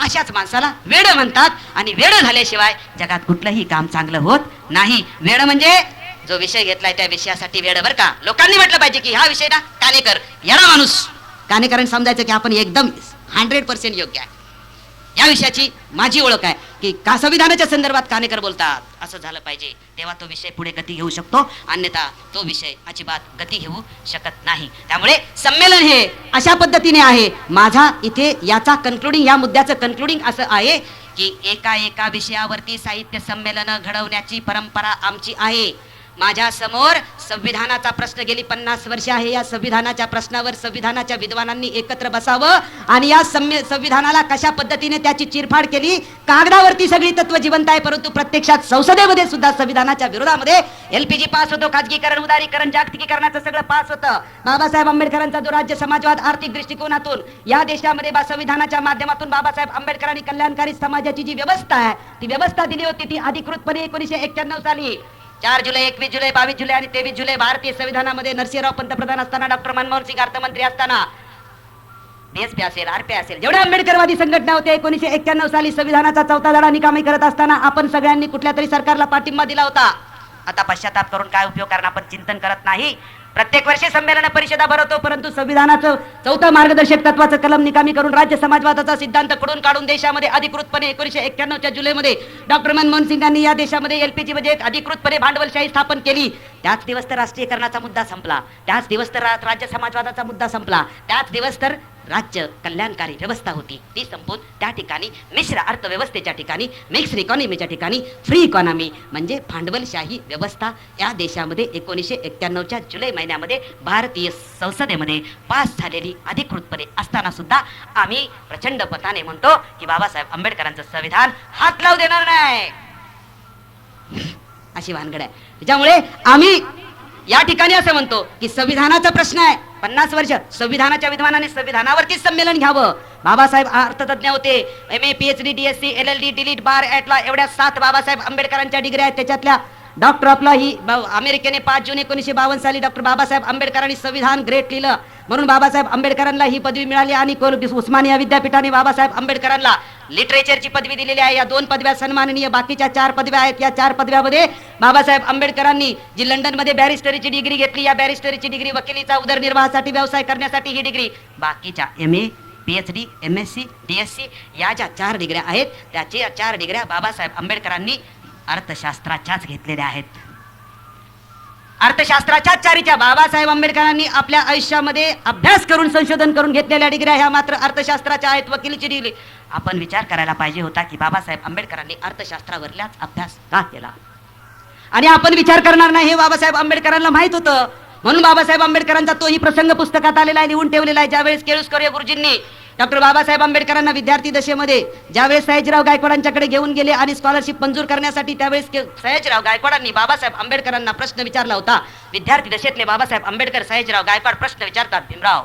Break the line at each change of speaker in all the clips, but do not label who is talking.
अशाच माणसाला वेड म्हणतात आणि वेड झाल्याशिवाय जगात कुठलंही काम चांगलं होत नाही. वेड म्हणजे जो विषय घेतलाय त्या विषयासाठी वेड. बर का, लोकांनी म्हटलं पाहिजे की हा विषय ना कानेकर येणा माणूस. कानेकरांनी समजायचं की आपण एकदम 100% योग्य आहे. या विषयाची माझी ओळख आहे की का संविधानाच्या संदर्भात कानेकर बोलतात, असं झालं पाहिजे तेव्हा तो विषय पुढे गती घेऊ शकतो, अन्यथा तो विषय अजिबात गती घेऊ शकत नाही. त्यामुळे संमेलन हे अशा पद्धतीने आहे. माझा इथे याचा कन्क्लुडिंग, या मुद्द्याचं कन्क्लुडिंग असं आहे की एका विषयावरती साहित्य संमेलन घडवण्याची परंपरा आमची आहे. माझ्या समोर संविधानाचा प्रश्न गेली 50 वर्ष आहे. या संविधानाच्या प्रश्नावर संविधानाच्या विद्वानांनी एकत्र बसावं आणि या संविधानाला कशा पद्धतीने त्याची चिरफाड केली. कागदावरती सगळी तत्व जिवंत आहे, परंतु प्रत्यक्षात संसदेमध्ये सुद्धा संविधानाच्या विरोधामध्ये LPG पास होतो, खाजगीकरण, उदारीकरण, जागतिकीकरणाचं सगळं पास होतं. बाबासाहेब आंबेडकरांचा जो राज्य समाजवाद आर्थिक दृष्टिकोनातून या देशामध्ये संविधानाच्या माध्यमातून बाबासाहेब आंबेडकरांनी कल्याणकारी समाजाची जी व्यवस्था आहे ती व्यवस्था दिली होती, ती अधिकृतपणे 1991 साली 4 जुलै, 21 जुलै, 22 जुलै आणि 23 जुलै भारतीय संविधानामध्ये नरसिंहराव पंतप्रधान असताना, डॉक्टर मनमोहन सिंग अर्थमंत्री असताना, BSP असेल, RP असेल, जेवढ्या आंबेडकरवादी संघटना होत्या 1991 साली संविधानाचा 4था धडा निकामी करत असताना आपण सगळ्यांनी कुठल्या तरी सरकारला पाठिंबा दिला होता. आता पश्चाताप करून काय उपयोग, कारण आपण चिंतन करत नाही. प्रत्येक वर्षी संमेलन परिषदा भरवतो, परंतु संविधानाचं 4थं मार्गदर्शक तत्वाचं कलम निकामी करून राज्य समाजवादाचा सिद्धांत कडून काढून देशामध्ये अधिकृतपणे 1991च्या जुलैमध्ये डॉक्टर मनमोहन सिंगांनी या देशामध्ये LPG म्हणजे अधिकृतपणे भांडवलशाही स्थापन केली. त्याच दिवस तर राष्ट्रीयकरणाचा मुद्दा संपला, त्याच दिवस तर राज्य समाजवादाचा मुद्दा संपला, त्याच दिवस तर राज्य कल्याणकारी व्यवस्था होती ती संपून त्या ठिकाणी मिश्र अर्थव्यवस्थेच्या ठिकाणी, मिक्स्ड इकॉनॉमीच्या ठिकाणी फ्री इकॉनॉमी म्हणजे भांडवलशाही व्यवस्था या देशामध्ये 1991च्या जुलै महिन्यामध्ये भारतीय संसदेमध्ये पास झालेली अधिकृतपणे असताना सुद्धा आम्ही प्रचंड पताने म्हणतो की बाबासाहेब आंबेडकरांचं संविधान हात लावू देणार नाही, अशी भानगड आहे. त्याच्यामुळे आम्ही या ठिकाणी असं म्हणतो की संविधानाचा प्रश्न आहे. 50 वर्ष संविधानाच्या विद्वानाने संविधानावरतीच संमेलन घ्यावं. बाबासाहेब अर्थतज्ञ होते, MA, PhD, DSc, LLD, DLitt, bar, at law, एवढ्या 7 बाबासाहेब आंबेडकरांच्या डिग्री आहेत. त्याच्यातल्या डॉक्टर आपला ही अमेरिकेने 5 जून 1952 साली डॉक्टर बाबासाहेब आंबेडकरांनी संविधान ग्रेट लिहिलं म्हणून बाबासाहेब आंबेडकरांना ही पदवी मिळाली आणि उस्मानिया विद्यापीठाने बाबासाहेब आंबेडकरांना लिटरेचरची पदवी दिलेली आहे. या 2 पदव्या सन्माननीय, बाकीच्या 4 पदव्या आहेत. या 4 पदव्यामध्ये बाबासाहेब आंबेडकरांनी जी लंडनमध्ये बॅरिस्टरीची डिग्री घेतली, या बॅरिस्टरीची डिग्री वकिलीचा उदरनिर्वाहासाठी व्यवसाय करण्यासाठी ही डिग्री, बाकीच्या MA, PhD, MSc, DSc या ज्या 4 डिग्र्या आहेत त्या 4 डिग्र्या बाबासाहेब आंबेडकरांनी अर्थशास्त्राच्याच घेतलेल्या आहेत. अर्थशास्त्राच्या 4च्या बाबासाहेब आंबेडकरांनी आपल्या आयुष्यामध्ये अभ्यास करून संशोधन करून घेतलेल्या डिग्र्या ह्या मात्र अर्थशास्त्राच्या आहेत. वकिलीची डिग्री. आपण विचार करायला पाहिजे होता की बाबासाहेब आंबेडकरांनी अर्थशास्त्रावरलाच अभ्यास का केला, आणि आपण विचार करणार नाही हे बाबासाहेब आंबेडकरांना माहित होतं. म्हणून बाबासाहेब आंबेडकरांचा तोही प्रसंग पुस्तकात आलेला आहे, लिहून ठेवलेला आहे. ज्यावेळेस केळुस्कर गुरुजींनी डॉक्टर बाबासाहेब आंबेडकरांना विद्यार्थी दशेमध्ये ज्यावेळेस सयाजीराव गायकवाडांच्याकडे घेऊन गेले आणि स्कॉलरशिप मंजूर करण्यासाठी, त्यावेळेस सयाजीराव गायकवाडांनी बाबासाहेब आंबेडकरांना प्रश्न विचारला होता. विद्यार्थी दशेतले बाबासाहेब आंबेडकर सयाजीराव गायकवाड प्रश्न विचारतात, भीमराव,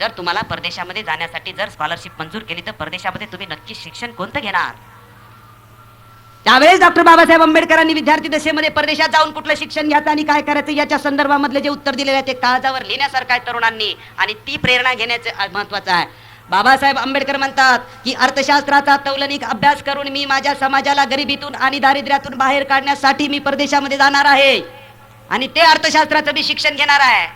जर तुम्हाला परदेशामध्ये जाण्यासाठी जर स्कॉलरशिप मंजूर केली तर परदेशामध्ये तुम्ही नक्की शिक्षण कोणतं घेणार? त्यावेळेस डॉक्टर बाबासाहेब आंबेडकरांनी विद्यार्थी दशेमध्ये परदेशात जाऊन कुठलं शिक्षण घ्यायचं आणि काय करायचं याच्या संदर्भामधले जे उत्तर दिलेले आहे ते काळजावर लिहिण्यासारखं आहे तरुणांनी, आणि ती प्रेरणा घेण्याचं महत्वाचं आहे. बाबासाहेब आंबेडकर म्हणतात की अर्थशास्त्राचा तौलनिक अभ्यास करून मी माझ्या समाजाला गरिबीतून आणि दारिद्र्यातून बाहेर काढण्यासाठी मी परदेशामध्ये जाणार आहे आणि ते अर्थशास्त्राचं मी शिक्षण घेणार आहे.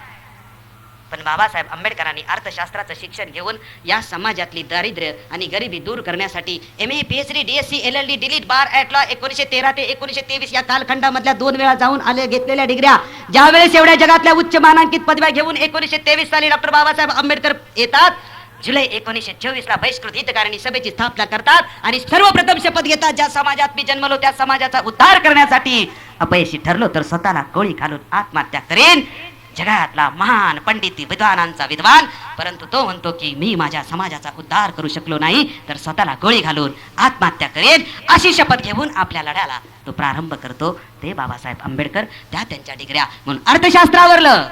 पण बाबासाहेब आंबेडकरांनी अर्थशास्त्राचं शिक्षण घेऊन या समाजातली दारिद्र्य आणि गरिबी दूर करण्यासाठी MA, PhD, DSc, LLD, DLitt, bar, at law 1913 ते 1923 या कालखंडामधल्या 2 वेळा जाऊन आले घेतलेल्या डिग्र्या, ज्यावेळेस एवढ्या जगातल्या उच्च मानांकित पदव्या घेऊन 1923 साली डॉक्टर बाबासाहेब आंबेडकर येतात. जुलै 1924 ला बहिष्कृत हितकारिणी सभेची स्थापना करतात आणि सर्वप्रथम शपथ घेतात, ज्या समाजात मी जन्मलो त्या समाजाचा उद्धार करण्यासाठी अपयशी ठरलो तर स्वतःला गोळी घालून आत्महत्या करेन. जगातला महान पंडित, विद्वानांचा विद्वान, परंतु तो म्हणतो की मी माझ्या समाजाचा उद्धार करू शकलो नाही तर स्वतःला गोळी घालून आत्महत्या करेन. अशी शपथ घेऊन आपल्या लढ्याला तो प्रारंभ करतो ते बाबासाहेब आंबेडकर. त्यांच्या डिग्र्या म्हणून अर्थशास्त्रावरलं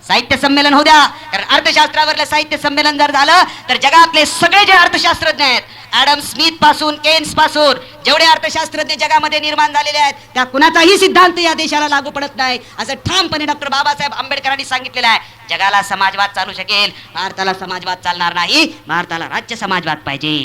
साहित्य संमेलन होऊ द्या, कारण अर्थशास्त्रावरलं साहित्य संमेलन जर झालं तर जगातले सगळे जे अर्थशास्त्रज्ञ आहेत, ॲडम स्मिथ पासून केन्स पासून जेवढे अर्थशास्त्रज्ञ जगामध्ये निर्माण झालेले आहेत त्या कुणाचाही सिद्धांत या देशाला लागू पडत नाही असं ठामपणे डॉक्टर बाबासाहेब आंबेडकरांनी सांगितलेलं आहे. जगाला समाजवाद चालू शकेल, भारताला समाजवाद चालणार नाही, भारताला राज्य समाजवाद पाहिजे.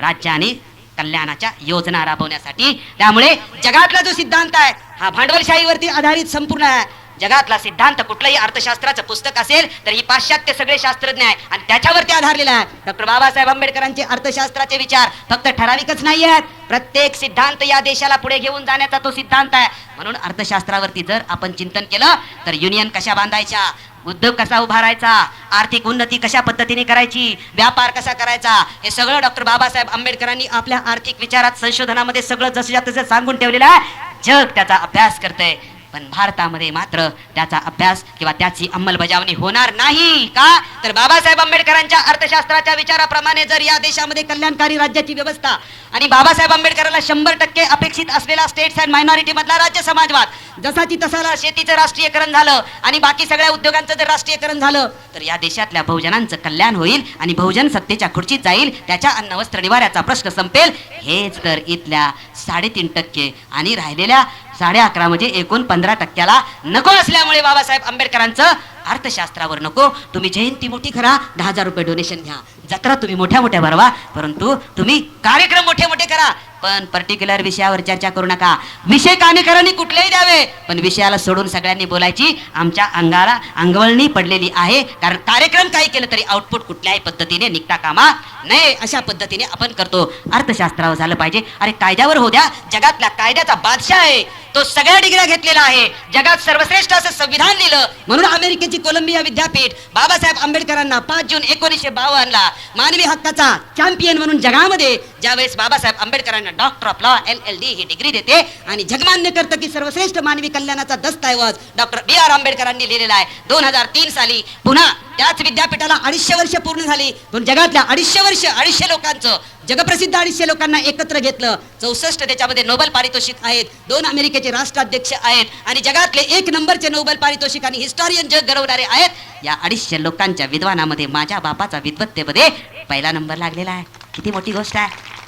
राज्य आणि कल्याणाच्या योजना राबवण्यासाठी. त्यामुळे जगातला जो सिद्धांत आहे हा भांडवलशाहीवरती आधारित संपूर्ण आहे. जगातला सिद्धांत कुठलंही अर्थशास्त्राचं पुस्तक असेल तर ही पाश्चात्य सगळे शास्त्रज्ञ आहे आणि त्याच्यावरती आधारलेला आहे. डॉक्टर बाबासाहेब आंबेडकरांचे अर्थशास्त्राचे विचार फक्त ठराविकच नाही आहेत. प्रत्येक सिद्धांत या देशाला पुढे घेऊन जाण्याचा तो सिद्धांत आहे. म्हणून अर्थशास्त्रावरती जर आपण चिंतन केलं तर युनियन कशा बांधायच्या, उद्योग कसा उभारायचा, आर्थिक उन्नती कशा पद्धतीने करायची, व्यापार कसा करायचा, हे सगळं डॉक्टर बाबासाहेब आंबेडकरांनी आपल्या आर्थिक विचारात संशोधनामध्ये सगळं जसं तसं सांगून ठेवलेलं आहे. जग त्याचा अभ्यास करतंय पण भारतामध्ये मात्र त्याचा अभ्यास किंवा त्याची अंमलबजावणी होणार नाही. का तर बाबासाहेब आंबेडकरांच्या अर्थशास्त्राच्या विचाराप्रमाणे जर या देशामध्ये कल्याणकारी राज्याची व्यवस्था आणि बाबासाहेब आंबेडकरांना 100% अपेक्षित असलेला स्टेट्स अँड मायनॉरिटी मधला राज्य समाजवाद, जसाची तसाला शेतीचं राष्ट्रीयकरण झालं आणि बाकी सगळ्या उद्योगांचं जर राष्ट्रीयकरण झालं तर या देशातल्या बहुजनांचं कल्याण होईल आणि बहुजन सत्तेच्या खुर्चीत जाईल, त्याच्या अन्न वस्त्र निवाऱ्याचा प्रश्न संपेल. हेच तर इथल्या 3.5% आणि राहिलेल्या 11.5 म्हणजे एकूण 15%ला नको असल्यामुळे बाबासाहेब आंबेडकरांचं अर्थशास्त्रावर नको. तुम्ही जयंती मोठी करा, 10,000 रुपये डोनेशन घ्या, जत्रा तुम्ही मोठ्या मोठ्या भरवा, परंतु तुम्ही कार्यक्रम मोठे मोठे करा, पण पर्टिक्युलर विषयावर चर्चा करू नका. विषय कानेकरांनी कुठलेही द्यावे पण विषयाला सोडून सगळ्यांनी बोलायची आमच्या अंगाला अंगवळणी पडलेली आहे. कारण कार्यक्रम काही केलं तरी आउटपुट कुठल्याही पद्धतीने निघता कामा नाही, अशा पद्धतीने आपण करतो. अर्थशास्त्रावर झालं पाहिजे. अरे कायद्यावर हो द्या, जगातल्या कायद्याचा बादशाह आहे तो, सगळ्या डिग्र्या घेतलेला आहे, जगात सर्वश्रेष्ठ असं संविधान लिहिलं. म्हणून अमेरिकेची कोलंबिया विद्यापीठ बाबासाहेब आंबेडकरांना 5 जून 1952ला मानवी हक्काचा चॅम्पियन म्हणून जगामध्ये ज्यावेळेस बाबासाहेब आंबेडकरांना doctor of law LLD he degree देते आणि जगमान्य करतं की सर्वश्रेष्ठ मानवी कल्याणाचा दस्तऐवज डॉक्टर BR आंबेडकरांनी लिहिलेला आहे. 2003 साली पुन्हा त्याच विद्यापीठाला 250 वर्ष पूर्ण झाली, पण जगातल्या 250 लोकांचं, जगप्रसिद्ध 250 लोकांना एकत्र घेतलं. 64 त्याच्यामध्ये नोबेल पारितोषिक आहेत, 2 अमेरिकेचे राष्ट्राध्यक्ष आहेत आणि जगातले 1 नंबरचे नोबेल पारितोषिक आणि हिस्टॉरियन जग घडवणारे आहेत. या 250 लोकांच्या विद्वानामध्ये माझ्या बापाचा विद्वत्तेमध्ये पहिला नंबर लागलेला आहे. किती मोठी गोष्ट आहे.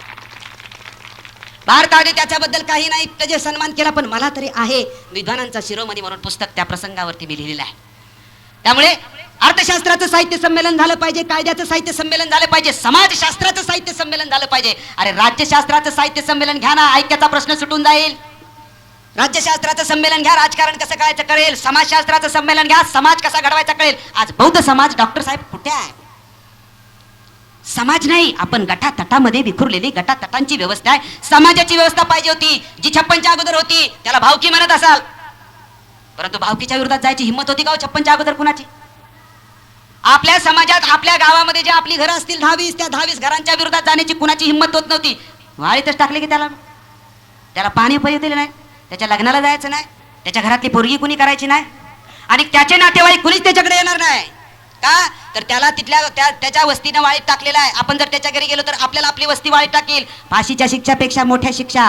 भारताने त्याच्याबद्दल काही नाही त्याचे सन्मान केला, पण मला तरी आहे विद्वानांचा शिरोमणी म्हणून पुस्तक त्या प्रसंगावरती मी लिहिलेलं आहे. त्यामुळे अर्थशास्त्राचं साहित्य संमेलन झालं पाहिजे, कायद्याचं साहित्य संमेलन झालं पाहिजे, समाजशास्त्राचं साहित्य संमेलन झालं पाहिजे. अरे राज्यशास्त्राचं साहित्य संमेलन घ्या ना, ऐक्याचा प्रश्न सुटून जाईल. राज्यशास्त्राचं संमेलन घ्या, राजकारण कसं करायचं कळेल. समाजशास्त्राचं संमेलन घ्या, समाज कसा घडवायचा कळेल. आज बौद्ध समाज डॉक्टर साहेब कुठे आहे? समाज नाही, आपण गटातटामध्ये विखुरलेली गटातटांची व्यवस्था आहे. समाजाची व्यवस्था पाहिजे होती जी 56च्या अगोदर होती, त्याला भावकी म्हणत असाल, परंतु भावकीच्या विरोधात जायची हिंमत होती का 56च्या अगोदर कुणाची? आपल्या समाजात आपल्या गावामध्ये जे आपली घरं असतील 10-20, त्या 10-20 घरांच्या विरोधात जाण्याची कुणाची हिंमत होत नव्हती. वाळीतच टाकले की त्याला पाणी उपयोग दिले नाही, त्याच्या लग्नाला जायचं नाही, त्याच्या घरातली पोरगी कुणी करायची नाही आणि त्याचे नातेवाईक कुणीच त्याच्याकडे येणार नाही. का तर त्याला त्याच्या वस्तीनं वाळीत टाकलेला आहे. आपण जर त्याच्या घरी गेलो तर आपल्याला आपली वस्ती वाळीत टाकेल. फाशीच्या शिक्षापेक्षा मोठ्या शिक्षा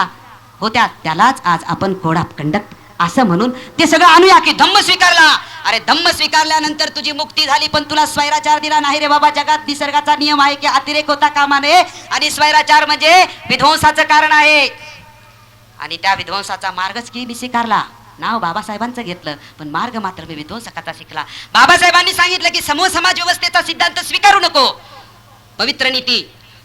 होत्या, त्यालाच आज आपण कोड ऑफ कंडक्ट असं म्हणून ते सगळं आणूया की धम्म स्वीकारला. अरे धम्म स्वीकारल्यानंतर तुझी मुक्ती झाली, पण तुला स्वैराचार दिला नाही रे बाबा. जगात निसर्गाचा नियम आहे की अतिरेक होता कामा नये आणि स्वैराचार म्हणजे विध्वंसाचं कारण आहे आणि त्या विध्वंसाचा मार्गच की मी स्वीकारला. नाव बाबासाहेबांचं घेतलं पण मार्ग मात्र मी विध्वंसकाचा शिकला. बाबासाहेबांनी सांगितलं की समूह समाज व्यवस्थेचा सिद्धांत स्वीकारू नको. पवित्र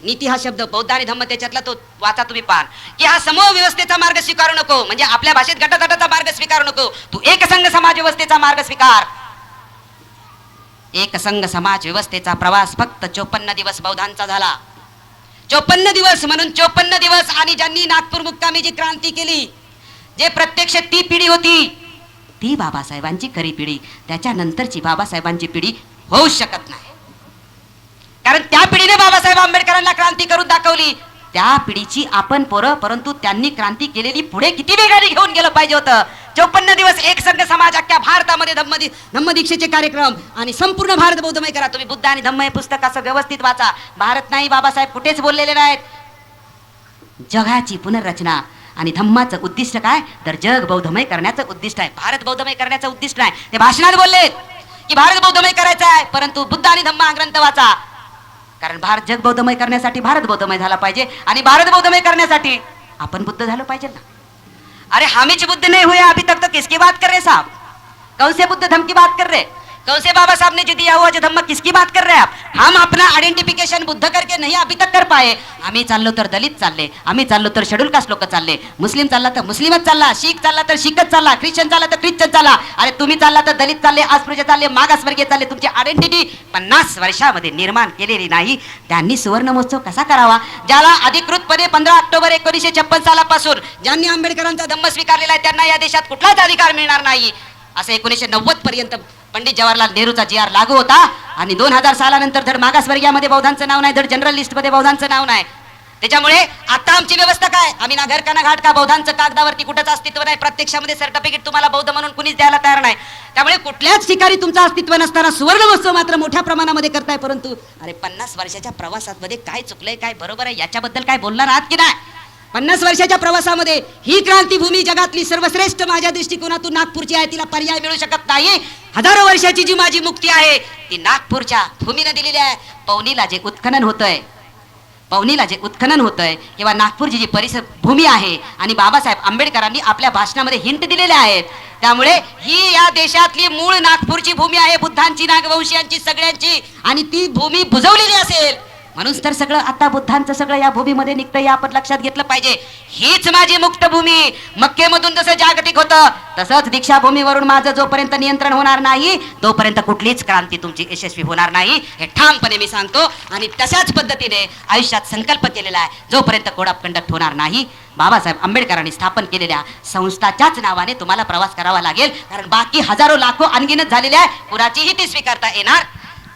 नीती हा शब्द बौद्ध आणि धम्म त्याच्यातला तो वाचा तुम्ही पान की हा समूह व्यवस्थेचा मार्ग स्वीकारू नको, म्हणजे आपल्या भाषेत गटातटाचा मार्ग स्वीकारू नको. तू एकसंघ समाज व्यवस्थेचा मार्ग स्वीकार. एकसंघ समाज व्यवस्थेचा प्रवास फक्त 54 दिवस बौद्धांचा झाला. 54 दिवस म्हणून 54 दिवस. आणि ज्यांनी नागपूर मुक्कामी जी क्रांती केली, जे प्रत्यक्ष ती पिढी होती ती बाबासाहेबांची खरी पिढी. त्याच्यानंतरची बाबासाहेबांची पिढी होऊ शकत नाही, कारण त्या पिढीने बाबासाहेब आंबेडकरांना क्रांती करून दाखवली. त्या पिढीची आपण पोरं, परंतु त्यांनी क्रांती केलेली पुढे किती वेगाने घेऊन गेलं पाहिजे होतं. 54 दिवस एक संघ समाज अख्ख्या भारतामध्ये धम्मदीक्षेचे कार्यक्रम आणि संपूर्ण भारत बौद्धमय करा. तुम्ही बुद्ध आणि धम्म हे पुस्तक असं व्यवस्थित वाचा. भारत नाही, बाबासाहेब कुठेच बोललेले नाहीत. जगाची पुनर्रचना आणि धम्माचं उद्दिष्ट काय तर जग बौद्धमय करण्याचं उद्दिष्ट आहे. भारत बौद्धमय करण्याचं उद्दिष्ट नाही. ते भाषणात बोलले की भारत बौद्धमय करायचा आहे, परंतु बुद्ध आणि धम्म हा ग्रंथ वाचा. कारण भारत जग बौद्धमय करण्यासाठी भारत बौद्धमय झाला पाहिजे आणि भारत बौद्धमय करण्यासाठी आपण बुद्ध झालं पाहिजे ना. अरे हामी बुद्ध नहीं हुए अभी तक, तो किसकी बात कर रहे साहब? कौन से बुद्ध धम की बात कर रहे? कौन बाबा साहब ने जो दिया हुआ जो धम्म किसकी बात कर रहे हैं आप? हम अपना आइडेंटिफिकेशन बुद्ध करके नहीं अभी तक कर पाए. आम्ही चाललो तर दलित चालले, आम्ही चाललो तर शेड्यूल कास्ट लोक चालले, मुस्लिम चालला तर मुस्लिमच चालला, शीख चालला तर शीखच चालला, ख्रिश्चन चालला तर ख्रिश्चन चालला. अरे तुम्ही चालला तर दलित चालले, अस्पृश्य चालले, मागासवर्गीय चालले. तुमची आयडेंटिटी 50 वर्षामध्ये निर्माण केलेली नाही. त्यांनी सुवर्ण महोत्सव कसा करावा? ज्याला अधिकृतपणे 15 ऑक्टोबर 1956 सालापासून ज्यांनी आंबेडकरांचा धम्म स्वीकारलेला आहे त्यांना या देशात कुठलाच अधिकार मिळणार नाही असं 1990 पर्यंत पंडित जवाहरलाल नेहरूचा जी आर लागू होता. आणि 2000 सालानंतर धड मागासवर्गीयामध्ये बौद्धांचं नाव नाही, धड जनरल लिस्ट मध्ये बौद्धांचं नाव नाही. त्याच्यामुळे आता आमची व्यवस्था काय? आम्ही ना घर का ना घाट का, बौद्धांचं कागदावरती कुठंच अस्तित्व नाही, प्रत्यक्षामध्ये सर्टिफिकेट तुम्हाला बौद्ध म्हणून कुणीच द्यायला तयार नाही. त्यामुळे कुठल्याच ठिकाणी तुमचं अस्तित्व नसताना सुवर्ण महोत्सव मात्र मोठ्या प्रमाणामध्ये करताय. परंतु अरे 50 वर्षाच्या प्रवासामध्ये काय चुकलंय, काय बरोबर आहे, याच्याबद्दल काय बोलणार आहात की नाही? 50 वर्षाच्या प्रवासामध्ये ही क्रांतीभूमी जगातली सर्वश्रेष्ठ माझ्या दृष्टिकोनातून नागपूरची आहे, तिला पर्याय मिळू शकत नाही. हजारो वर्षाची जी माझी मुक्ती आहे ती नागपूरच्या भूमीने दिलेली आहे. पवनीला जे उत्खनन होतंय किंवा नागपूरची जी परिसर भूमी आहे आणि बाबासाहेब आंबेडकरांनी आपल्या भाषणामध्ये हिंट दिलेले आहेत. त्यामुळे ही या देशातली मूळ नागपूरची भूमी आहे, बुद्धांची, नागवंशीयांची, सगळ्यांची. आणि ती भूमी बुजवलेली असेल म्हणून तर सगळं आता बुद्धांचं सगळं या भूमीमध्ये निघतं, हे आपण लक्षात घेतलं पाहिजे. हीच माझी मुक्त भूमी. मक्केमधून जसं जागतिक होतं तसंच दीक्षाभूमीवरून माझं जोपर्यंत नियंत्रण होणार नाही तोपर्यंत कुठलीच क्रांती तुमची यशस्वी होणार नाही, हे ठामपणे मी सांगतो. आणि तशाच पद्धतीने आयुष्यात संकल्प केलेला आहे, जोपर्यंत कोड ऑफ कंडक्ट होणार नाही बाबासाहेब आंबेडकरांनी स्थापन केलेल्या संस्थाच्याच नावाने तुम्हाला प्रवास करावा लागेल. कारण बाकी हजारो लाखो अनगिनत झालेल्या आहे, कुणाचीही ती स्वीकारता येणार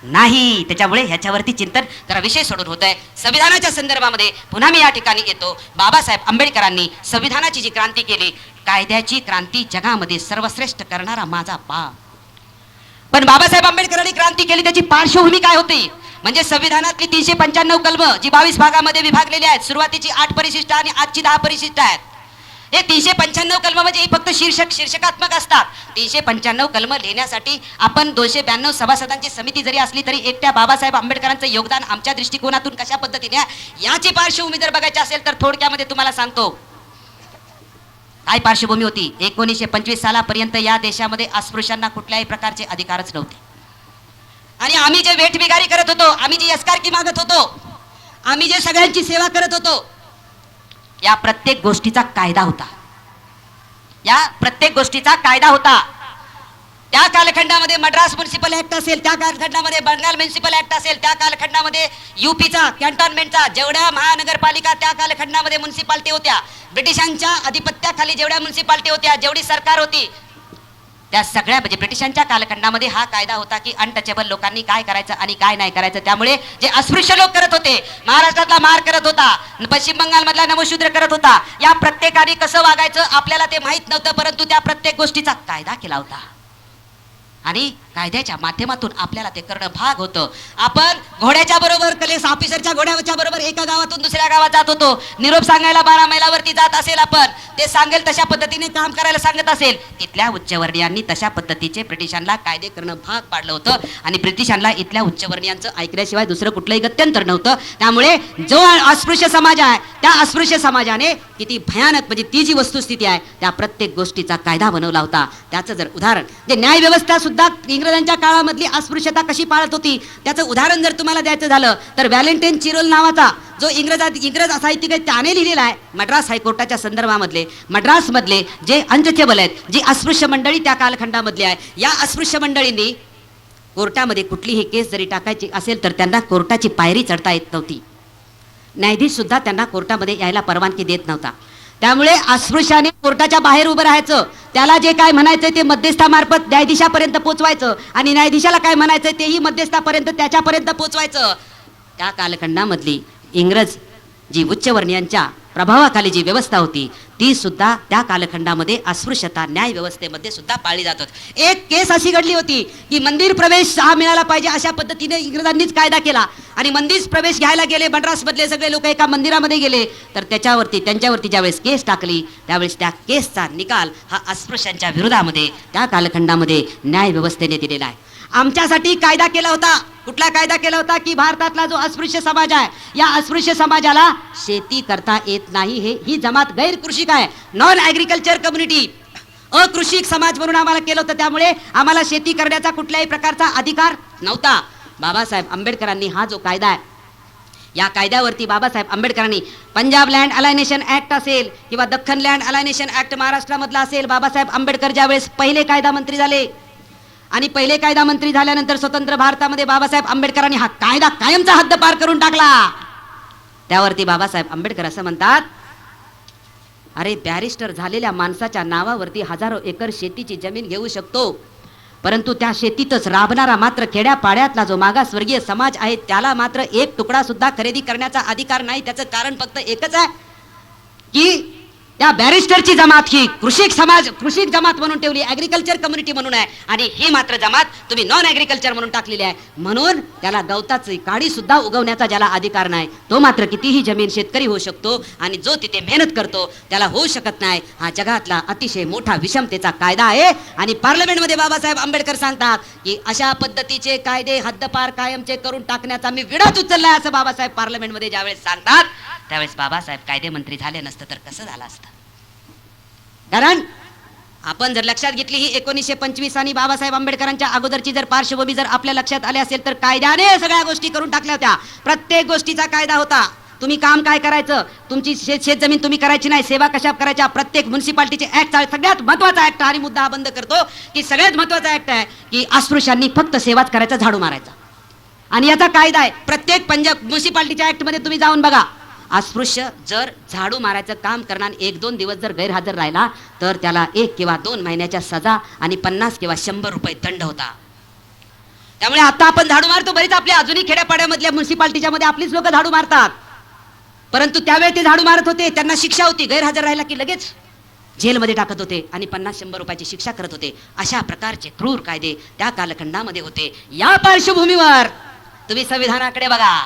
नाही. त्याच्यामुळे ह्याच्यावरती चिंतन जरा विषय सोडून होत आहे. संविधानाच्या संदर्भामध्ये पुन्हा मी या ठिकाणी येतो. बाबासाहेब आंबेडकरांनी संविधानाची जी क्रांती केली, कायद्याची क्रांती जगामध्ये सर्वश्रेष्ठ करणारा माझा बाप. पण बाबासाहेब आंबेडकरांनी क्रांती केली त्याची पार्श्वभूमी काय होती? म्हणजे संविधानातली 395 कलम जी 22 भागामध्ये विभागलेली आहेत, सुरुवातीची 8 परिशिष्ट आणि आजची 10 परिशिष्ट आहेत. हे 395 कलम म्हणजे फक्त शीर्षकात्मक असतात. 395 कलम लिहिण्यासाठी आपण 292 सभासदांची समिती जरी असली तरी एकट्या बाबासाहेब आंबेडकरांचं योगदान आमच्या दृष्टिकोनातून कशा पद्धतीने याची पार्श्वभूमी जर बघायची असेल तर थोडक्यामध्ये तुम्हाला सांगतो काय पार्श्वभूमी होती. 1925 सालापर्यंत या देशामध्ये अस्पृश्यांना कुठल्याही प्रकारचे अधिकारच नव्हते. आणि आम्ही जे वेठबिगारी करत होतो, आम्ही जी एसकारकी मागत होतो, आम्ही जे सगळ्यांची सेवा करत होतो, या प्रत्येक गोष्टीचा कायदा होता. त्या कालखंडामध्ये मद्रास म्युनिसिपल ऍक्ट असेल, त्या कालखंडामध्ये बंगाल म्युनिसिपल ऍक्ट असेल, त्या कालखंडामध्ये यूपीचा कॅन्टॉन्मेंटचा जेवढ्या महानगरपालिका त्या कालखंडामध्ये म्युनिसिपालिटी होत्या, ब्रिटिशांच्या अधिपत्याखाली जेवढ्या म्युनिसिपालिटी होत्या, जेवढी सरकार होती, त्या सगळ्या म्हणजे ब्रिटिशांच्या कालखंडामध्ये हा कायदा होता की अनटचेबल लोकांनी काय करायचं आणि काय नाही करायचं. त्यामुळे जे अस्पृश्य लोक करत होते, महाराष्ट्रातला मार करत होता, पश्चिम बंगालमधला नवशूद्र करत होता, या प्रत्येकाने कसं वागायचं आपल्याला ते माहित नव्हतं. परंतु त्या प्रत्येक गोष्टीचा कायदा केला होता आणि कायद्याच्या माध्यमातून आपल्याला ते करणं भाग होतं. आपण घोड्याच्या बरोबर कलेस ऑफिसरच्या घोड्याच्या बरोबर एका गावातून दुसऱ्या गावात जात होतो. निरोप सांगायला 12 मैलावरती जात असेल आपण, ते सांगेल तशा पद्धतीने काम करायला सांगत असेल. तिथल्या उच्चवर्णीयांनी तशा पद्धतीचे ब्रिटिशांना कायदे करणं भाग पाडलं होतं आणि ब्रिटिशांना इथल्या उच्चवर्णीयांचं ऐकल्याशिवाय दुसरं कुठलंही गत्यंतर नव्हतं. त्यामुळे जो अस्पृश्य समाज आहे त्या अस्पृश्य समाजाने किती भयानक म्हणजे ती जी वस्तुस्थिती आहे त्या प्रत्येक गोष्टीचा कायदा बनवला होता. त्याचं जर उदाहरण जे न्याय व्यवस्था सुद्धा इंग्रजांच्या काळामधली अस्पृश्यता कशी पाळत होती त्याचं उदाहरण जर तुम्हाला द्यायचं झालं तर व्हॅलेंटाईन चिरोल नावाचा जो इंग्रज साहित्यिक आहे त्याने लिहिलेला आहे मद्रास हायकोर्टाच्या संदर्भामधले मद्रासमधले जे अनटचेबल आहेत, जी अस्पृश्य मंडळी त्या कालखंडामधली आहे, या अस्पृश्य मंडळींनी कोर्टामध्ये कुठलीही केस जरी टाकायची असेल तर त्यांना कोर्टाची पायरी चढता येत नव्हती. न्यायाधीश सुद्धा त्यांना कोर्टामध्ये यायला परवानगी देत नव्हता. त्यामुळे अस्पृश्याने कोर्टाच्या बाहेर उभं राहायचं, त्याला जे काय म्हणायचं ते मध्यस्थामार्फत न्यायाधीशापर्यंत पोहोचवायचं आणि न्यायाधीशाला काय म्हणायचं तेही मध्यस्थापर्यंत त्याच्यापर्यंत पोहोचवायचं. त्या कालखंडामधली इंग्रज जी उच्चवर्णीयांच्या प्रभावाखाली जी व्यवस्था होती ती सुद्धा त्या कालखंडामध्ये अस्पृश्यता न्याय व्यवस्थेमध्ये सुद्धा पाळली जात होती. एक केस अशी घडली होती की मंदिर प्रवेश हा मिळाला पाहिजे अशा पद्धतीने इंग्रजांनीच कायदा केला आणि मंदिर प्रवेश घ्यायला गेले, मद्रासमधले सगळे लोक एका मंदिरामध्ये गेले तर त्यांच्यावरती ज्यावेळेस केस टाकली त्यावेळेस त्या केसचा निकाल हा अस्पृश्यांच्या विरोधामध्ये त्या कालखंडामध्ये न्याय व्यवस्थेने दिलेला आहे. आमच्यासाठी कायदा केला होता. कुठला कायदा केला होता की भारतातला जो अस्पृश्य समाज आहे या अस्पृश्य समाजाला शेती करता येत नाही, ही जमात गैर कृषिक आहे, नॉन ॲग्रिकल्चर कम्युनिटी, अकृषिक समाज म्हणून आम्हाला केलं होतं, त्यामुळे आम्हाला शेती करण्याचा कुठल्याही प्रकारचा अधिकार नव्हता. बाबासाहेब आंबेडकरांनी हा जो कायदा आहे, या कायद्यावरती बाबासाहेब आंबेडकरांनी पंजाब लँड अलायनेशन ऍक्ट असेल किंवा दख्खन लँड अलायनेशन ऍक्ट महाराष्ट्रामधला असेल, बाबासाहेब आंबेडकर ज्यावेळेस पहिले कायदा मंत्री झाले आणि पहिले कायदा मंत्री झाल्यानंतर स्वतंत्र भारतामध्ये बाबासाहेब आंबेडकरांनी हा कायदा कायमचा हद्दपार करून टाकला. त्यावरती बाबासाहेब आंबेडकर असं म्हणतात, अरे बॅरिस्टर झालेल्या माणसाच्या नावावरती हजारो एकर शेतीची जमीन घेऊ शकतो, परंतु त्या शेतीतच राबणारा मात्र खेड्यापाड्यातला जो मागासवर्गीय समाज आहे त्याला मात्र एक तुकडा सुद्धा खरेदी करण्याचा अधिकार नाही. त्याचं कारण फक्त एकच आहे की त्या बॅरिस्टरची जमात ही कृषिक जमात म्हणून ठेवली, ऍग्रिकल्चर कम्युनिटी म्हणून आहे, आणि ही मात्र जमात तुम्ही नॉन ऍग्रिकल्चर म्हणून टाकलेली आहे. म्हणून त्याला गवताची काडी सुद्धा उगवण्याचा ज्याला अधिकार नाही, तो मात्र कितीही जमीन शेतकरी होऊ शकतो, आणि जो तिथे मेहनत करतो त्याला होऊ शकत नाही. हा जगातला अतिशय मोठा विषमतेचा कायदा आहे. आणि पार्लमेंटमध्ये बाबासाहेब आंबेडकर सांगतात की अशा पद्धतीचे कायदे हद्दपार कायमचे करून टाकण्याचा मी विडाच उचललाय, असं बाबासाहेब पार्लमेंटमध्ये ज्यावेळेस सांगतात त्यावेळेस बाबासाहेब कायदे मंत्री झाले नसतं तर कसं झालं असतं. कारण आपण जर लक्षात घेतली ही 1925 आणि बाबासाहेब आंबेडकरांच्या अगोदरची जर पार्श्वभूमी जर आपल्या लक्षात आली असेल तर कायद्याने सगळ्या गोष्टी करून टाकल्या होत्या. प्रत्येक गोष्टीचा कायदा होता. तुम्ही काम काय करायचं, तुमची शेत जमीन तुम्ही करायची नाही, सेवा कशा करायच्या, प्रत्येक म्युन्सिपाल्टीचे ऍक्ट, सगळ्यात महत्वाचा ऍक्ट आणि मुद्दा बंद करतो की सगळ्यात महत्वाचा ऍक्ट आहे की अस्पृश्यांनी फक्त सेवाच करायचा, झाडू मारायचा. आणि याचा कायदा आहे प्रत्येक पंजाब म्युन्सिपाल्टीच्या ऍक्ट मध्ये तुम्ही जाऊन बघा, अस्पृश्य जर झाडू मारायचं काम करणार 1-2 दिवस जर गैरहजर राहिला तर त्याला 1 किंवा 2 महिन्याच्या सजा आणि 50 किंवा 100 रुपये दंड होता. त्यामुळे आता आपण झाडू मारतो, बरीच आपल्या अजूनही खेड्यापाड्यामधल्या म्युन्सिपाल्टीच्या मध्ये आपलीच लोक झाडू मारतात, परंतु त्यावेळी ते झाडू मारत होते, त्यांना शिक्षा होती, गैरहजर राहिला की लगेच जेलमध्ये टाकत होते आणि 50-100 रुपयाची शिक्षा करत होते. अशा प्रकारचे क्रूर कायदे त्या कालखंडामध्ये होते. या पार्श्वभूमीवर तुम्ही संविधानाकडे बघा,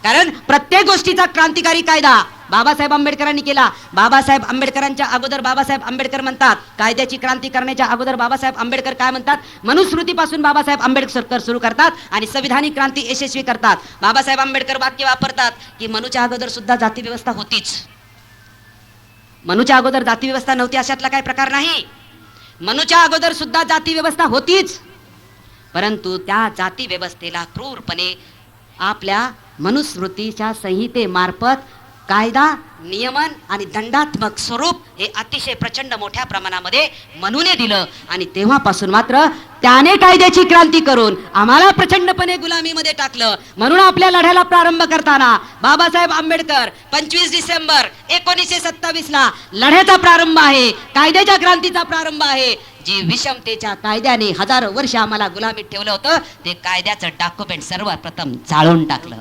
कारण प्रत्येक गोष्टीचा क्रांतिकारी कायदा बाबासाहेब आंबेडकरांनी केला. बाबासाहेब आंबेडकरांच्या अगोदर बाबासाहेब आंबेडकर म्हणतात, कायद्याची क्रांती करण्याच्या अगोदर बाबासाहेब आंबेडकर काय म्हणतात, मनुस्मृतीपासून बाबासाहेब आंबेडकर सुरू करतात आणि संविधानिक क्रांती यशस्वी करतात. बाबासाहेब आंबेडकर वाक्य वापरतात की मनुच्या अगोदर सुद्धा जाती व्यवस्था होतीच. मनुच्या अगोदर जाती व्यवस्था नव्हती अशातला काही प्रकार नाही. मनुच्या अगोदर सुद्धा जाती व्यवस्था होतीच, परंतु त्या जाती व्यवस्थेला क्रूरपणे आपल्या मनुस्मृतीच्या संहितेमार्फत कायदा, नियमन आणि दंडात्मक स्वरूप हे अतिशय प्रचंड मोठ्या प्रमाणामध्ये मनूने दिलं. आणि तेव्हापासून मात्र त्याने कायद्याची क्रांती करून आम्हाला प्रचंडपणे गुलामीमध्ये टाकलं. म्हणून आपल्या लढ्याला प्रारंभ करताना बाबासाहेब आंबेडकर 25 डिसेंबर 1927 ला लढ्याचा प्रारंभ आहे, कायद्याच्या क्रांतीचा प्रारंभ आहे. जी विषमतेच्या कायद्याने हजारो वर्ष आम्हाला गुलामीत ठेवलं होतं ते कायद्याचं डॉक्युमेंट सर्वप्रथम जाळून टाकलं.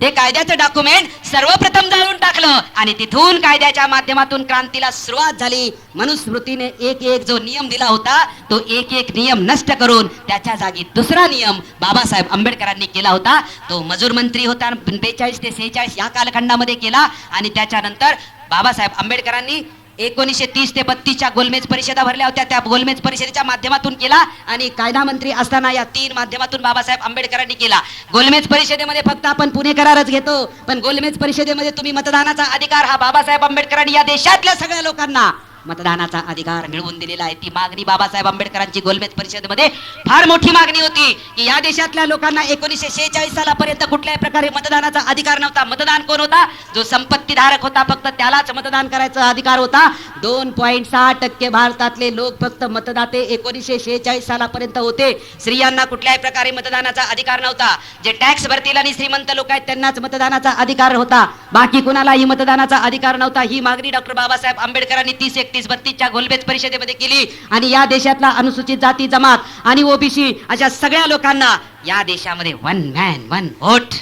ते कायद्याचं डॉक्युमेंट सर्वप्रथम जाळून टाकलं आणि तिथून कायद्याच्या माध्यमातून क्रांतीला सुरुवात झाली. मनुस्मृतीने एक जो नियम दिला होता तो एक नियम नष्ट करून त्याच्या जागी दुसरा नियम बाबासाहेब आंबेडकरांनी केला होता. तो मजूर मंत्री होता 42 ते 46 या कालखंडामध्ये केला. आणि त्याच्यानंतर बाबासाहेब आंबेडकरांनी 1930 ते 32च्या गोलमेज परिषदा भरल्या होत्या, त्या गोलमेज परिषदेच्या माध्यमातून केला. आणि कायदा मंत्री असताना या 3 माध्यमातून बाबासाहेब आंबेडकरांनी केला. गोलमेज परिषदेमध्ये फक्त आपण पुणे करारच घेतो, पण गोलमेज परिषदेमध्ये तुम्ही मतदानाचा अधिकार हा बाबासाहेब आंबेडकरांनी या देशातल्या सगळ्या लोकांना मतदानाचा अधिकार मिळवून दिलेला आहे. ती मागणी बाबासाहेब आंबेडकरांची गोलमेज परिषदेमध्ये फार मोठी मागणी होती की या देशातल्या लोकांना 1946 सालापर्यंत कुठल्याही प्रकारे मतदानाचा अधिकार नव्हता. मतदान कोण होता, जो संपत्तीधारक होता फक्त त्यालाच मतदान करायचा अधिकार होता. 2.6% भारतातले लोक फक्त मतदाते 1946 सालापर्यंत होते. स्त्रियांना कुठल्याही प्रकारे मतदानाचा अधिकार नव्हता. जे टॅक्स भरतील आणि श्रीमंत लोक आहेत त्यांनाच मतदानाचा अधिकार होता, बाकी कुणालाही मतदानाचा अधिकार नव्हता. ही मागणी डॉक्टर बाबासाहेब आंबेडकरांनी 30-31-32च्या गोलमेज परिषदेमध्ये केली. आणि या देशातला अनुसूचित जाती जमात आणि ओबीसी अशा सगळ्या लोकांना या देशामध्ये 1 मॅन 1 व्होट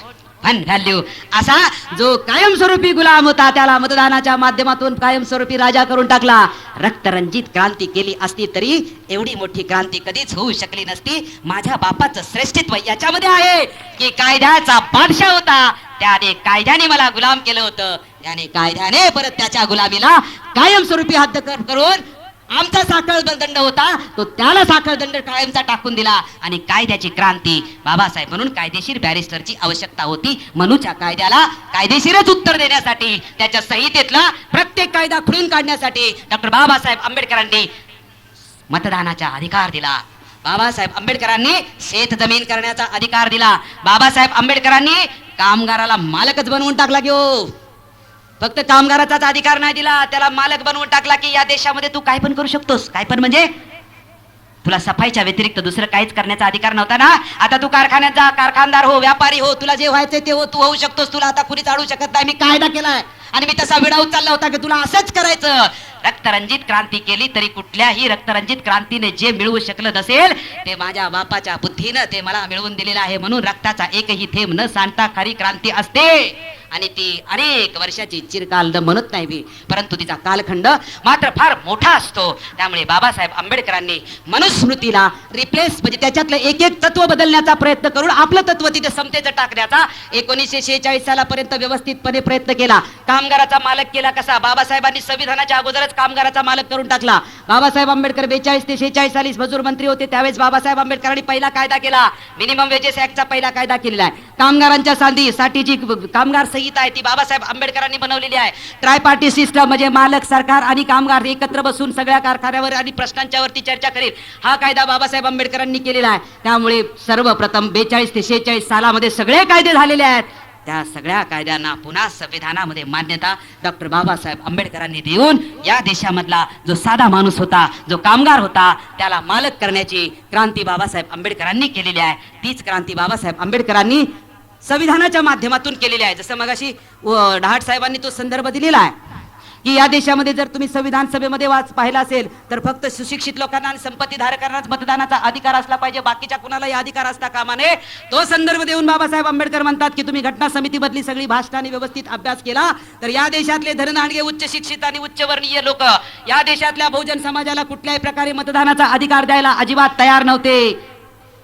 1 व्हॅल्यू असा जो कायमस्वरूपी गुलाम होता त्याला मतदानाच्या माध्यमातून कायमस्वरूपी राजा करून टाकला. रक्तरंजित क्रांती केली असती तरी एवढी मोठी क्रांती कधीच होऊ शकली नसती. माझ्या बापाचं श्रेष्ठत्व याच्यामध्ये आहे की कायद्याचा बादशाह होता, त्याने कायद्याने मला गुलाम केलं होतं, त्याने कायद्याने परत त्याच्या गुलामीला कायमस्वरूपी हद्द करून आमचा साखळ दंड होता तो त्याला साखळ दंड कायमचा टाकून दिला. आणि कायद्याची क्रांती बाबासाहेब म्हणून कायदेशीर बॅरिस्टरची आवश्यकता होती. मनूच्या कायद्याला कायदेशीरच उत्तर देण्यासाठी, त्याच्या संहितेतला प्रत्येक कायदा खुडून काढण्यासाठी डॉक्टर बाबासाहेब आंबेडकरांनी मतदानाचा अधिकार दिला. बाबासाहेब आंबेडकरांनी शेत जमीन करण्याचा अधिकार दिला. बाबासाहेब आंबेडकरांनी कामगाराला मालकच बनवून टाकला की हो. फक्त कामगाराचाच अधिकार नाही दिला, त्याला मालक बनवून टाकला की या देशामध्ये तू काय पण करू शकतोस. काय पण म्हणजे तुला सफाईच्या व्यतिरिक्त दुसरं काहीच करण्याचा अधिकार नव्हता ना. आता तू कारखान्यात जा, कारखानदार हो, व्यापारी हो, तुला जे व्हायचंय ते हो, तू होऊ शकतोस. तुला आता कुणीच अडवू शकत नाही. मी कायदा केलाय आणि मी तसा विडावत चालला होता की तुला असंच करायचं. रक्तरंजित क्रांती केली तरी कुठल्याही रक्तरंजित क्रांतीने जे मिळवू शकलं नसेल ते माझ्या बापाच्या बुद्धीनं ते मला मिळवून दिलेलं आहे. म्हणून रक्ताचा एकही थेंब न सांडता खरी क्रांती असते आणि ती अनेक वर्षाची चिरकाल न म्हणत नाही मी, परंतु तिचा कालखंड मात्र फार मोठा असतो. त्यामुळे बाबासाहेब आंबेडकरांनी मनुस्मृतीला रिप्लेस म्हणजे त्याच्यातलं एक एक तत्व बदलण्याचा प्रयत्न करून आपलं तत्व तिथे समतेचं टाकण्याचा 1946 सालापर्यंत व्यवस्थितपणे प्रयत्न केला. कामगाराचा मालक केला कसा? बाबासाहेबांनी संविधानाच्या अगोदरच कामगाराचा मालक करून टाकला. बाबासाहेब आंबेडकर 42 ते 46 साली मजूर मंत्री होते. त्यावेळेस बाबासाहेब आंबेडकरांनी पहिला कायदा केला, मिनिमम वेजेस ऍक्टचा पहिला कायदा केलेला आहे. कामगारांच्या साठी जी कामगार संहिता आहे ती बाबासाहेब आंबेडकरांनी बनवलेली आहे. ट्रायपार्टी सिस्टम म्हणजे मालक, सरकार आणि कामगार एकत्र बसून सगळ्या कारखान्यावर आणि प्रश्नांच्यावरती चर्चा करेल हा कायदा बाबासाहेब आंबेडकरांनी केलेला आहे. त्यामुळे सर्वप्रथम 42 ते 46 सालामध्ये सगळे कायदे झालेले आहेत. त्या सगळ्या कायद्यांना पुन्हा संविधानामध्ये मान्यता डॉक्टर बाबासाहेब आंबेडकरांनी देऊन या देशामधला जो साधा माणूस होता, जो कामगार होता, त्याला मालक करण्याची क्रांती बाबासाहेब आंबेडकरांनी केलेली आहे. तीच क्रांती बाबासाहेब आंबेडकरांनी संविधानाच्या माध्यमातून केलेली आहे. जसं मगाशी डहाट साहेबांनी तो संदर्भ दिलेला आहे की या देशामध्ये जर तुम्ही संविधान सभेमध्ये पाहिला असेल तर फक्त सुशिक्षित लोकांना आणि संपत्ती धारकांनाच मतदानाचा अधिकार असला पाहिजे, बाकीच्या कुणालाही अधिकार असता कामा नये. तो संदर्भ देऊन बाबासाहेब आंबेडकर म्हणतात की तुम्ही घटना समितीमधली सगळी भाषणाने व्यवस्थित अभ्यास केला तर या देशातले धनधानगे उच्च शिक्षित आणि उच्चवर्णीय लोक या देशातल्या बहुजन समाजाला कुठल्याही प्रकारे मतदानाचा अधिकार द्यायला अजिबात तयार नव्हते.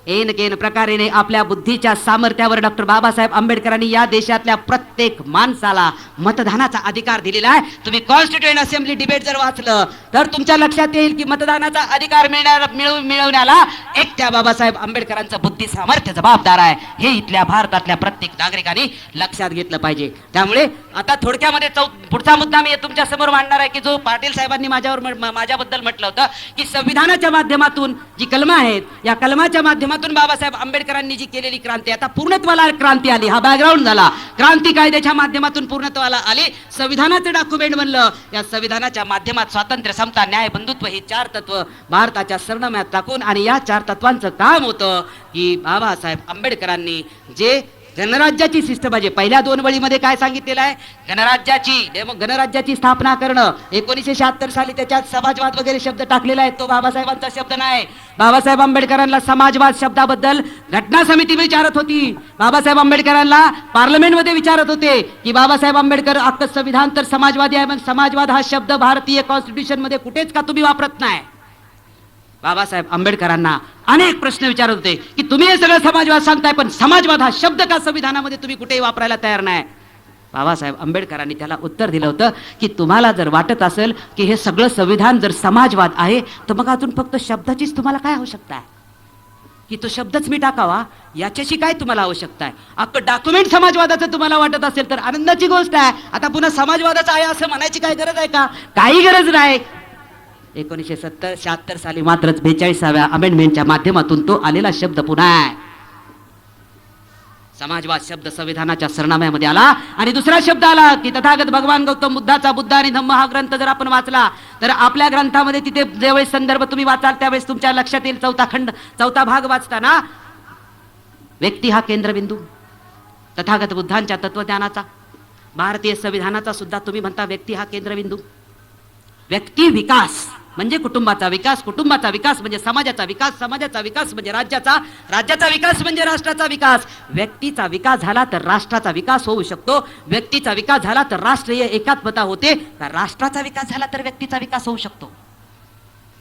एन प्रकारे आपल्या बुद्धीच्या सामर्थ्यावर डॉक्टर बाबासाहेब आंबेडकरांनी या देशातल्या प्रत्येक माणसाला मतदानाचा अधिकार दिलेला आहे. तुम्ही कॉन्स्टिट्युएंट असेंब्ली डिबेट जर वाचलं तर तुमच्या लक्षात येईल की मतदानाचा अधिकार मिळवण्याला एकट्या बाबासाहेब आंबेडकरांचं बुद्धी सामर्थ्य जबाबदार आहे. हे इथल्या भारतातल्या प्रत्येक नागरिकांनी लक्षात घेतलं पाहिजे. त्यामुळे आता थोडक्यामध्ये पुढचा मुद्दा मी तुमच्या समोर मांडणार आहे की जो पाटील साहेबांनी माझ्याबद्दल म्हटलं होतं की संविधानाच्या माध्यमातून जी कलमं आहेत या कलमाच्या माध्यमातून बाबासाहेब आंबेडकरांनी जी केलेली क्रांती आता पूर्णत्वाला क्रांती आली. हा बॅकग्राऊंड झाला. क्रांती कायद्याच्या माध्यमातून पूर्णत्वाला आली. संविधानाचं डॉक्युमेंट बनलं. या संविधानाच्या माध्यमात स्वातंत्र्य, समता, न्याय, बंधुत्व ही 4 तत्व भारताच्या सरनाम्यात टाकून आणि या 4 तत्वांचं काम होतं की बाबासाहेब आंबेडकरांनी जे गणराज्याची सिस्टम म्हणजे पहिल्या 2 वळीमध्ये काय सांगितलेलं आहे, गणराज्याची स्थापना करणं. 1976 साली त्याच्यात समाजवाद वगैरे शब्द टाकलेला आहे, तो बाबासाहेबांचा शब्द नाही. बाबासाहेब आंबेडकरांना समाजवाद शब्दाबद्दल घटना समिती विचारत होती. बाबासाहेब आंबेडकरांना पार्लमेंटमध्ये विचारत होते की बाबासाहेब आंबेडकर अख्खं संविधान तर समाजवादी आहे, मग समाजवाद हा शब्द भारतीय कॉन्स्टिट्यूशन मध्ये कुठेच का तुम्ही वापरत नाही. बाबासाहेब आंबेडकरांना अनेक प्रश्न विचारत होते की तुम्ही हे सगळं समाजवाद सांगताय पण समाजवाद हा शब्द का संविधानामध्ये तुम्ही कुठेही वापरायला तयार नाही. बाबासाहेब आंबेडकरांनी त्याला उत्तर दिलं होतं की तुम्हाला जर वाटत असेल की हे सगळं संविधान जर समाजवाद आहे तर मग अजून फक्त शब्दाचीच तुम्हाला काय आवश्यकता आहे की तो शब्दच मी टाकावा, याच्याशी काय तुम्हाला आवश्यकता आहे. अख्खं डॉक्युमेंट समाजवादाचं तुम्हाला वाटत असेल तर आनंदाची गोष्ट आहे. आता पुन्हा समाजवादाचं आहे असं म्हणायची काय गरज आहे का? काही गरज नाही. 1976 साली मात्र 42व्या अमेंडमेंटच्या माध्यमातून तो आलेला शब्द पुन्हा आहे. समाजवाद शब्द संविधानाच्या सरनाम्यामध्ये आला आणि दुसरा शब्द आला की तथागत भगवान गौतम बुद्धाचा बुद्ध आणि धम्म हा ग्रंथ जर आपण वाचला तर आपल्या ग्रंथामध्ये तिथे ज्यावेळेस संदर्भ तुम्ही वाचाल त्यावेळेस तुमच्या लक्षात येईल 4था भाग वाचताना व्यक्ती हा केंद्रबिंदू तथागत बुद्धांच्या तत्वज्ञानाचा, भारतीय संविधानाचा सुद्धा तुम्ही म्हणता व्यक्ती हा केंद्रबिंदू. व्यक्ती विकास म्हणजे कुटुंबाचा विकास, कुटुंबाचा विकास म्हणजे समाजाचा विकास, समाजाचा विकास म्हणजे राज्याचा विकास म्हणजे राष्ट्राचा विकास. व्यक्तीचा विकास झाला तर राष्ट्राचा विकास होऊ शकतो. व्यक्तीचा विकास झाला तर राष्ट्रीय एकात्मता होते. राष्ट्राचा विकास झाला तर व्यक्तीचा विकास होऊ शकतो.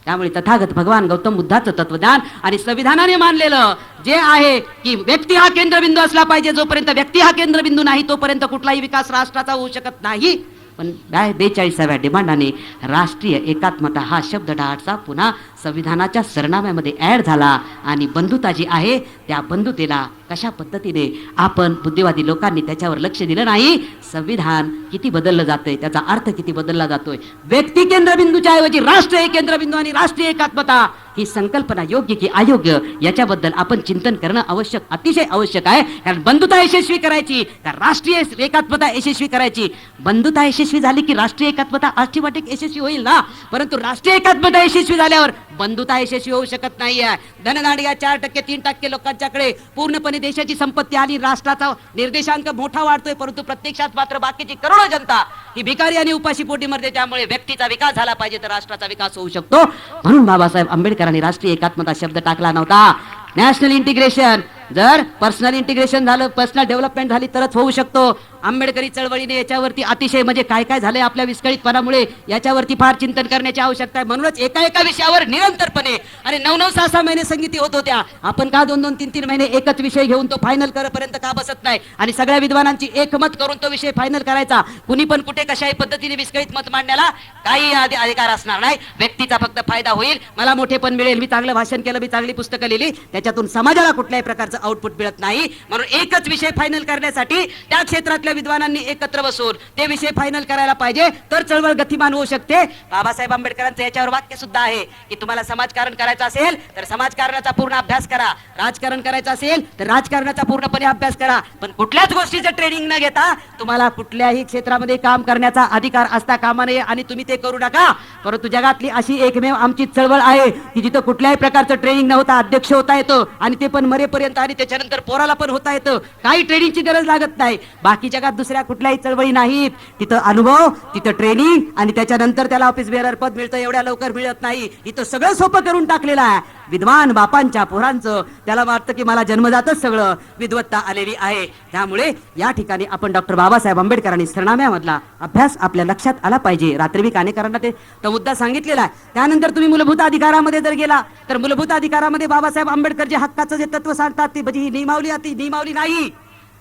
त्यामुळे तथागत भगवान गौतम बुद्धाचं तत्वज्ञान आणि संविधानाने मानलेलं जे आहे की व्यक्ती हा केंद्रबिंदू असला पाहिजे, जोपर्यंत व्यक्ती हा केंद्रबिंदू नाही तोपर्यंत कुठलाही विकास राष्ट्राचा होऊ शकत नाही. पण 42व्या डिमांडाने राष्ट्रीय एकात्मता हा शब्द डहाटचा पुन्हा संविधानाच्या सरनाम्यामध्ये ऍड झाला आणि बंधुता जी आहे त्या बंधुतेला कशा पद्धतीने आपण बुद्धिवादी लोकांनी त्याच्यावर लक्ष दिलं नाही. संविधान किती बदललं जातंय, त्याचा अर्थ किती बदलला जातोय. व्यक्ती केंद्रबिंदूच्या ऐवजी राष्ट्र हे केंद्रबिंदू आणि राष्ट्रीय एकात्मता ही संकल्पना योग्य की अयोग्य याच्याबद्दल आपण चिंतन करणं आवश्यक, अतिशय आवश्यक आहे. कारण बंधुता यशस्वी करायची का राष्ट्रीय एकात्मता यशस्वी करायची. बंधुता यशस्वी झाली की राष्ट्रीय एकात्मता ऑटोमॅटिक यशस्वी होईल ना, परंतु राष्ट्रीय एकात्मता यशस्वी झाल्यावर बंधुता यशस्वी होऊ शकत नाहीये. धनदांडग्या 4% 3% लोकांच्याकडे पूर्णपणे देशाची संपत्ती आणि राष्ट्राचा निर्देशांक मोठा वाढतोय, परंतु प्रत्यक्षात मात्र बाकीची करोडो जनता ही भिकारी आणि उपाशी पोटी मरते. त्यामुळे व्यक्तीचा विकास झाला पाहिजे तर राष्ट्राचा विकास होऊ शकतो. म्हणून बाबासाहेब आंबेडकरांनी राष्ट्रीय एकात्मता शब्द टाकला नव्हता. नॅशनल इंटिग्रेशन, जर पर्सनल इंटिग्रेशन झालं, पर्सनल डेव्हलपमेंट झाली तरच होऊ शकतो. आंबेडकरी चळवळीने याच्यावरती अतिशय म्हणजे काय काय झालंय आपल्या विस्कळीतपणामुळे याच्यावरती फार चिंतन करण्याची आवश्यकता आहे. म्हणूनच एका विषयावर निरंतरपणे आणि 9-9, 6-6 महिने संगती होत होत्या. आपण का 2-2, 3-3 महिने एकच विषय घेऊन तो फायनल करेपर्यंत का बसत नाही आणि सगळ्या विद्वानांची एकमत करून तो विषय फायनल करायचा. कुणी पण कुठे कशाही पद्धतीने विस्कळीत मत मांडण्याला काही अधिकार असणार नाही. व्यक्तीचा फक्त फायदा होईल, मला मोठेपण मिळेल, मी चांगलं भाषण केलं, मी चांगली पुस्तकं लिहिली, त्याच्यातून समाजाला कुठल्याही प्रकारचं आउटपुट मिळत नाही. म्हणून एकच विषय फायनल करण्यासाठी त्या क्षेत्रातल्या विद्वानांनी एकत्र बसून ते विषय फायनल करायला पाहिजे, तर चळवळ गतिमान होऊ शकते. बाबासाहेब आंबेडकरांचं याच्यावर वाक्य सुद्धा आहे की तुम्हाला समाजकारण करायचं असेल तर समाजकारणाचा पूर्ण अभ्यास करा, राजकारण करायचं असेल तर राजकारणाचा पूर्णपणे अभ्यास करा, पण कुठल्याच गोष्टीचं ट्रेनिंग न घेता तुम्हाला कुठल्याही क्षेत्रामध्ये काम करण्याचा अधिकार असता कामा नये आणि तुम्ही ते करू नका. परंतु जगातली अशी एकमेव आमची चळवळ आहे की जिथं कुठल्याही प्रकारचं ट्रेनिंग नव्हता, अध्यक्ष होता येतं आणि ते पण मरेपर्यंत आणि त्याच्यानंतर पोराला पण होता येतं, काही ट्रेनिंगची गरज लागत नाही. बाकी जगात दुसऱ्या कुठल्याही चळवळी नाहीत. तिथं अनुभव, तिथं ट्रेनिंग आणि त्याच्यानंतर त्याला ऑफिस बेअरर पद मिळतं, एवढ्या लवकर मिळत नाही. इथं सगळं सोपं करून टाकलेलं आहे. विद्वान बापांच्या पोरांचं त्याला वाटतं की मला जन्मजातच सगळं विद्वत्ता आलेली आहे. त्यामुळे या ठिकाणी आपण डॉक्टर बाबासाहेब आंबेडकरांनी सरनाम्यामधला अभ्यास आपल्या लक्षात आला पाहिजे. रात्री मी कानेकरांना तो मुद्दा सांगितलेला आहे. त्यानंतर तुम्ही मूलभूत अधिकारामध्ये जर गेला तर मूलभूत अधिकारामध्ये बाबासाहेब आंबेडकर जे हक्काचं जे तत्व सांगतात ते म्हणजे ही नियमावली नाही.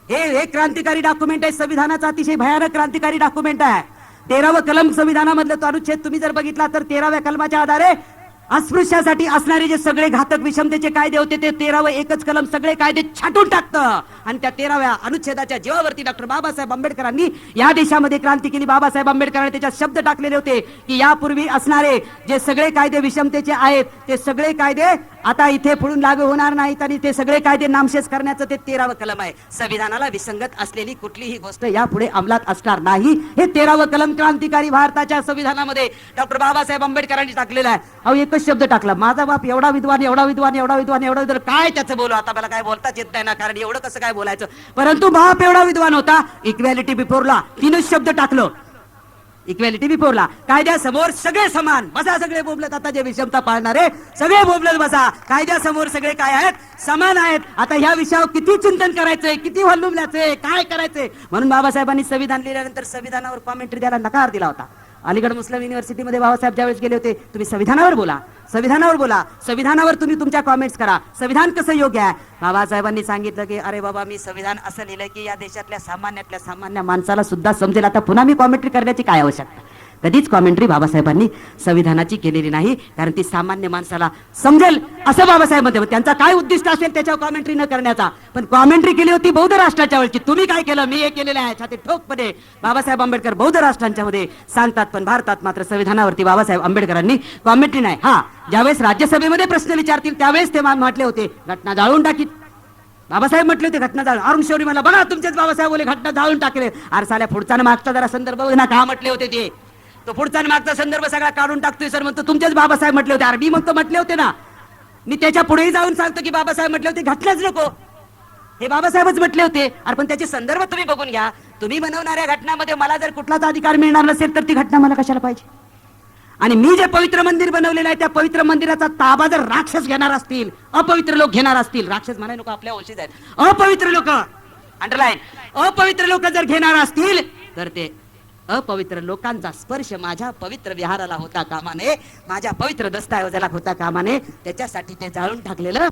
हे क्रांतिकारी डॉक्युमेंट आहे. संविधानाचा अतिशय भयानक क्रांतिकारी डॉक्युमेंट आहे. 13वं कलम संविधानामधलं तो अनुच्छेद तुम्ही जर बघितला तर 13व्या कलमाच्या आधारे अस्पृश्यासाठी असणारे जे सगळे घातक विषमतेचे कायदे होते ते 13वं एकच कलम सगळे कायदे छाटून टाकतं आणि त्या 13व्या अनुच्छेदाच्या जीवावरती डॉक्टर बाबासाहेब आंबेडकरांनी या देशामध्ये क्रांती केली. बाबासाहेब आंबेडकरांनी त्याच्यात शब्द टाकलेले होते की यापूर्वी असणारे जे सगळे कायदे विषमतेचे आहेत ते सगळे कायदे आता इथे पुढून लागू होणार नाहीत आणि ते सगळे कायदे नामशेष करण्याचं ते 13वं कलम आहे. संविधानाला विसंगत असलेली कुठलीही गोष्ट यापुढे अंमलात असणार नाही. हे 13वं कलम क्रांतिकारी भारताच्या संविधानामध्ये डॉक्टर बाबासाहेब आंबेडकरांनी टाकलेलं आहे. अहो एकच शब्द टाकला, माझा बाप एवढा विद्वान एवढा विद्वान एवढा विद्वान एवढा विद्वान, काय त्याचं बोलू आता, मला काय बोलताच येत नाही ना, कारण एवढं कसं काय बोलायचं. परंतु बाप एवढा विद्वान होता. इक्वॅलिटी बिफोरला 3च शब्द टाकलं. इक्वॅलिटी बिफोरला, कायद्यासमोर सगळे समान बसा. सगळे बोबलत, आता जे विषमता पाळणारे सगळे बोबलत बसा. कायद्यासमोर सगळे काय आहेत, समान आहेत. आता ह्या विषयावर किती चिंतन करायचंय, किती वल्लुमल्याचंय, काय करायचंय. म्हणून बाबासाहेबांनी संविधान लिहिल्यानंतर संविधानावर कॉमेंट्री द्यायला नकार दिला होता. अलीगड मुस्लिम युनिव्हर्सिटीमध्ये बाबासाहेब ज्यावेळेस गेले होते, तुम्ही संविधानावर बोला, संविधानावर बोला, संविधानावर तुम्ही तुमच्या कॉमेंट्स करा, संविधान कसं योग्य आहे. बाबासाहेबांनी सांगितलं की अरे बाबा, मी संविधान असं लिहिलंय की या देशातल्या सामान्य माणसाला सुद्धा समजेल. आता पुन्हा मी कॉमेंट्री करण्याची काय आवश्यकता. कधीच कॉमेंट्री बाबासाहेबांनी संविधानाची केलेली नाही, कारण ती सामान्य माणसाला समजेल असं बाबासाहेब म्हणते. त्यांचा काय उद्दिष्ट असेल त्याच्यावर कॉमेंट्री न करण्याचा, पण कॉमेंट्री केली होती बौद्ध राष्ट्राच्या वेळची. तुम्ही काय केलं, मी हे केलेलं आहे छाती ठोकपणे बाबासाहेब आंबेडकर बौद्ध राष्ट्रांच्या मध्ये सांगतात. पण भारतात मात्र संविधानावरती बाबासाहेब आंबेडकरांनी कॉमेंट्री नाही. हा, ज्यावेळेस राज्यसभेमध्ये प्रश्न विचारतील त्यावेळेस ते म्हटले होते घटना जाळून टाकीत. बाबासाहेब म्हटले होते घटना जाळून. अरुण शौरी मला बघा तुमचेच बाबासाहेब बोले घटना जाळून टाकले. आरसाल्या पुढचा मागचा जरा संदर्भ ना का म्हटले होते ते, तो पुढचा मागचा संदर्भ सगळा काढून टाकतोय सर. म्हणतो तुमचेच बाबासाहेब म्हटले होते. अरे म्हणतो म्हटले होते ना, मी त्याच्या पुढेही जाऊन सांगतो की बाबासाहेब म्हटले होते, घटनाच नको, हे बाबासाहेबच म्हटले होते. अरे पण त्याचे संदर्भ तुम्ही बघून घ्या. तुम्ही बनवणाऱ्या घटनामध्ये मला जर कुठलाच अधिकार मिळणार नसेल तर ती घटना मला कशाला पाहिजे. आणि मी जे पवित्र मंदिर बनवलेलं आहे त्या पवित्र मंदिराचा ताबा जर राक्षस घेणार असतील, अपवित्र लोक घेणार असतील, राक्षस म्हणाय नको, आपल्या वंशीच आहेत, अपवित्र लोक, अंडरलाईन, अपवित्र लोक जर घेणार असतील तर ते अपवित्र लोकांचा स्पर्श माझ्या पवित्र विहाराला होता कामा नये, माझ्या पवित्र दस्तऐवजाला होता कामा नये. त्याच्यासाठी ते जाळून टाकलेलं